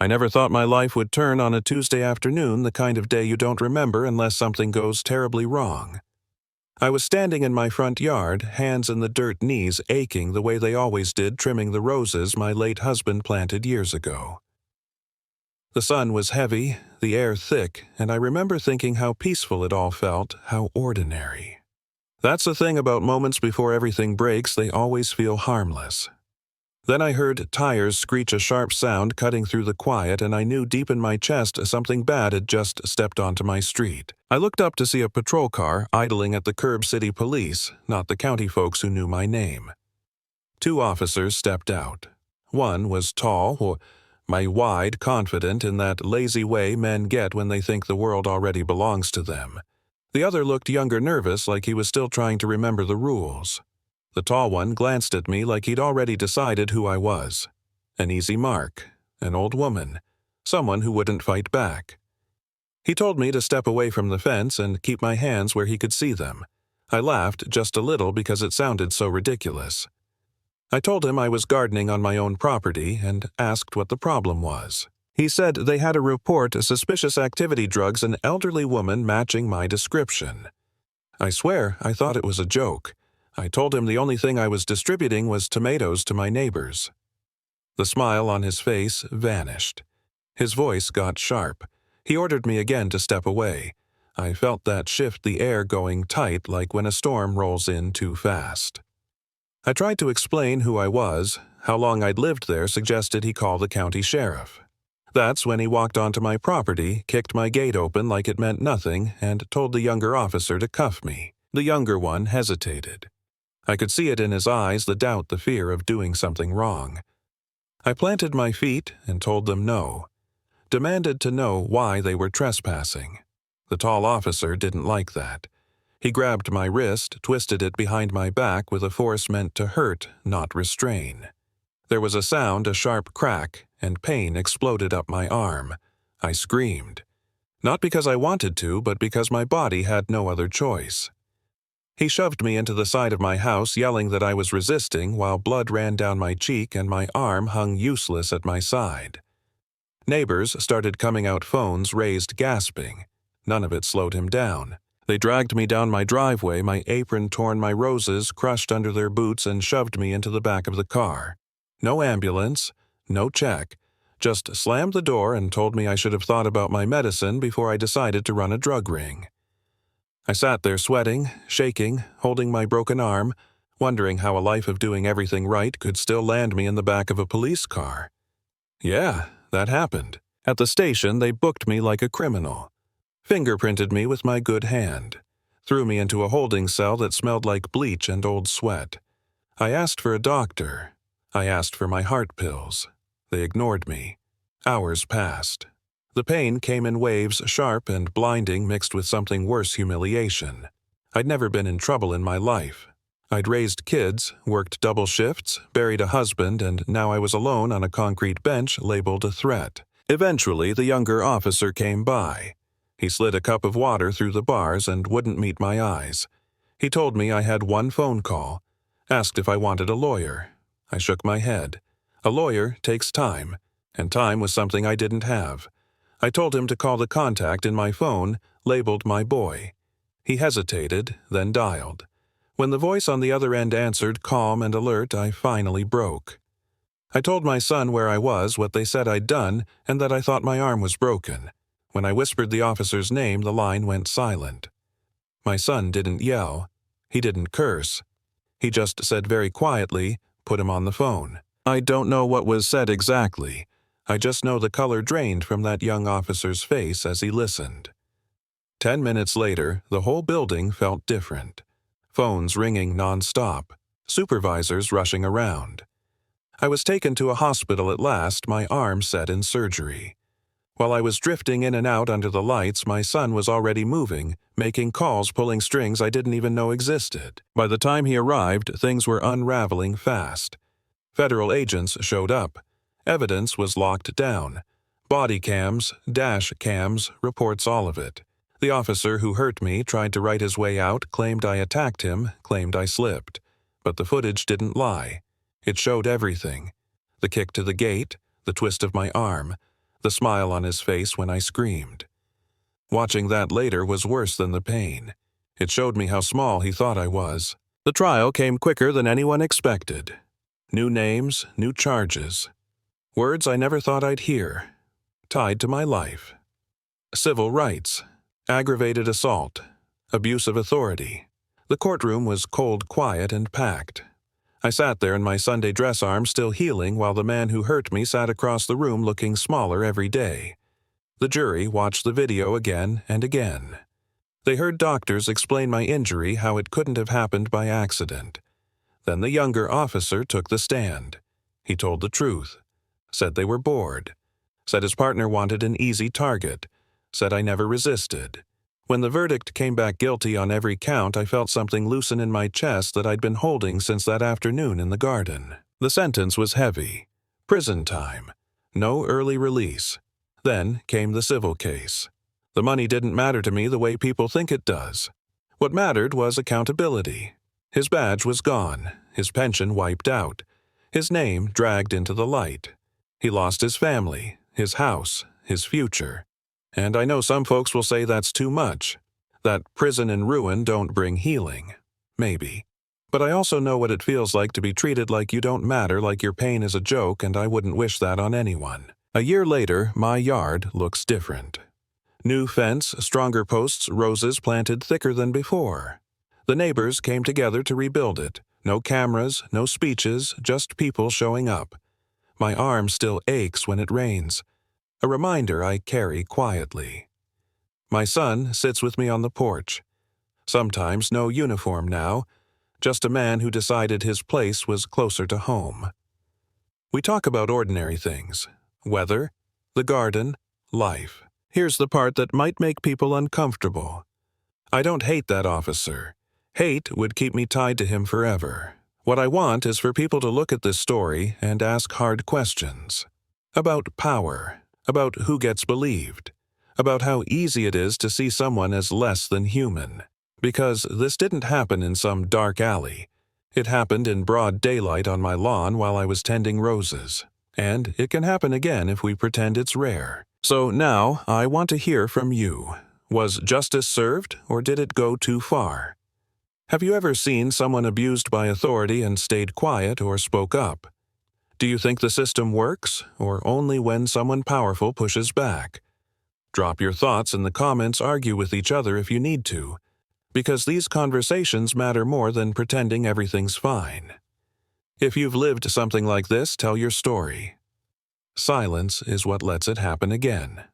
I never thought my life would turn on a Tuesday afternoon, the kind of day you don't remember unless something goes terribly wrong. I was standing in my front yard, hands in the dirt, knees aching the way they always did trimming the roses my late husband planted years ago. The sun was heavy, the air thick, and I remember thinking how peaceful it all felt, how ordinary. That's the thing about moments before everything breaks, they always feel harmless. Then I heard tires screech a sharp sound cutting through the quiet, and I knew deep in my chest something bad had just stepped onto my street. I looked up to see a patrol car idling at the curb. City police, not the county folks who knew my name. 2 officers stepped out. One was tall, wide, confident in that lazy way men get when they think the world already belongs to them. The other looked younger, nervous, like he was still trying to remember the rules. The tall one glanced at me like he'd already decided who I was. An easy mark, an old woman, someone who wouldn't fight back. He told me to step away from the fence and keep my hands where he could see them. I laughed just a little because it sounded so ridiculous. I told him I was gardening on my own property and asked what the problem was. He said they had a report of suspicious activity drugs, an elderly woman matching my description. I swear I thought it was a joke. I told him the only thing I was distributing was tomatoes to my neighbors. The smile on his face vanished. His voice got sharp. He ordered me again to step away. I felt that shift, the air going tight like when a storm rolls in too fast. I tried to explain who I was, how long I'd lived there, suggested he call the county sheriff. That's when he walked onto my property, kicked my gate open like it meant nothing, and told the younger officer to cuff me. The younger one hesitated. I could see it in his eyes, the doubt, the fear of doing something wrong. I planted my feet and told them no. Demanded to know why they were trespassing. The tall officer didn't like that. He grabbed my wrist, twisted it behind my back with a force meant to hurt, not restrain. There was a sound, a sharp crack, and pain exploded up my arm. I screamed. Not because I wanted to, but because my body had no other choice. He shoved me into the side of my house, yelling that I was resisting, while blood ran down my cheek and my arm hung useless at my side. Neighbors started coming out, phones raised, gasping. None of it slowed him down. They dragged me down my driveway, my apron torn, my roses crushed under their boots, and shoved me into the back of the car. No ambulance, no check, just slammed the door and told me I should have thought about my medicine before I decided to run a drug ring. I sat there sweating, shaking, holding my broken arm, wondering how a life of doing everything right could still land me in the back of a police car. Yeah, that happened. At the station, they booked me like a criminal. Fingerprinted me with my good hand. Threw me into a holding cell that smelled like bleach and old sweat. I asked for a doctor. I asked for my heart pills. They ignored me. Hours passed. The pain came in waves, sharp and blinding, mixed with something worse, humiliation. I'd never been in trouble in my life. I'd raised kids, worked double shifts, buried a husband, and now I was alone on a concrete bench labeled a threat. Eventually, the younger officer came by. He slid a cup of water through the bars and wouldn't meet my eyes. He told me I had one phone call. Asked if I wanted a lawyer. I shook my head. A lawyer takes time, and time was something I didn't have. I told him to call the contact in my phone, labeled my boy. He hesitated, then dialed. When the voice on the other end answered, calm and alert, I finally broke. I told my son where I was, what they said I'd done, and that I thought my arm was broken. When I whispered the officer's name, the line went silent. My son didn't yell. He didn't curse. He just said very quietly, "Put him on the phone." I don't know what was said exactly. I just know the color drained from that young officer's face as he listened. 10 minutes later, the whole building felt different. Phones ringing nonstop. Supervisors rushing around. I was taken to a hospital at last, my arm set in surgery. While I was drifting in and out under the lights, my son was already moving, making calls, pulling strings I didn't even know existed. By the time he arrived, things were unraveling fast. Federal agents showed up. Evidence was locked down. Body cams, dash cams, reports, all of it. The officer who hurt me tried to write his way out, claimed I attacked him, claimed I slipped. But the footage didn't lie. It showed everything. The kick to the gate, the twist of my arm, the smile on his face when I screamed. Watching that later was worse than the pain. It showed me how small he thought I was. The trial came quicker than anyone expected. New names, new charges. Words I never thought I'd hear, tied to my life. Civil rights, aggravated assault, abuse of authority. The courtroom was cold, quiet, and packed. I sat there in my Sunday dress arm still healing while the man who hurt me sat across the room looking smaller every day. The jury watched the video again and again. They heard doctors explain my injury, how it couldn't have happened by accident. Then the younger officer took the stand. He told the truth, said they were bored, said his partner wanted an easy target, said I never resisted. When the verdict came back guilty on every count, I felt something loosen in my chest that I'd been holding since that afternoon in the garden. The sentence was heavy. Prison time. No early release. Then came the civil case. The money didn't matter to me the way people think it does. What mattered was accountability. His badge was gone, his pension wiped out, his name dragged into the light. He lost his family, his house, his future. And I know some folks will say that's too much, that prison and ruin don't bring healing. Maybe. But I also know what it feels like to be treated like you don't matter, like your pain is a joke, and I wouldn't wish that on anyone. A year later, my yard looks different. New fence, stronger posts, roses planted thicker than before. The neighbors came together to rebuild it. No cameras, no speeches, just people showing up. My arm still aches when it rains. A reminder I carry quietly. My son sits with me on the porch. Sometimes no uniform now, just a man who decided his place was closer to home. We talk about ordinary things. Weather, the garden, life. Here's the part that might make people uncomfortable. I don't hate that officer. Hate would keep me tied to him forever. What I want is for people to look at this story and ask hard questions. About power, about who gets believed, about how easy it is to see someone as less than human. Because this didn't happen in some dark alley. It happened in broad daylight on my lawn while I was tending roses. And it can happen again if we pretend it's rare. So now I want to hear from you. Was justice served, or did it go too far? Have you ever seen someone abused by authority and stayed quiet or spoke up? Do you think the system works, or only when someone powerful pushes back? Drop your thoughts in the comments, argue with each other if you need to, because these conversations matter more than pretending everything's fine. If you've lived something like this, tell your story. Silence is what lets it happen again.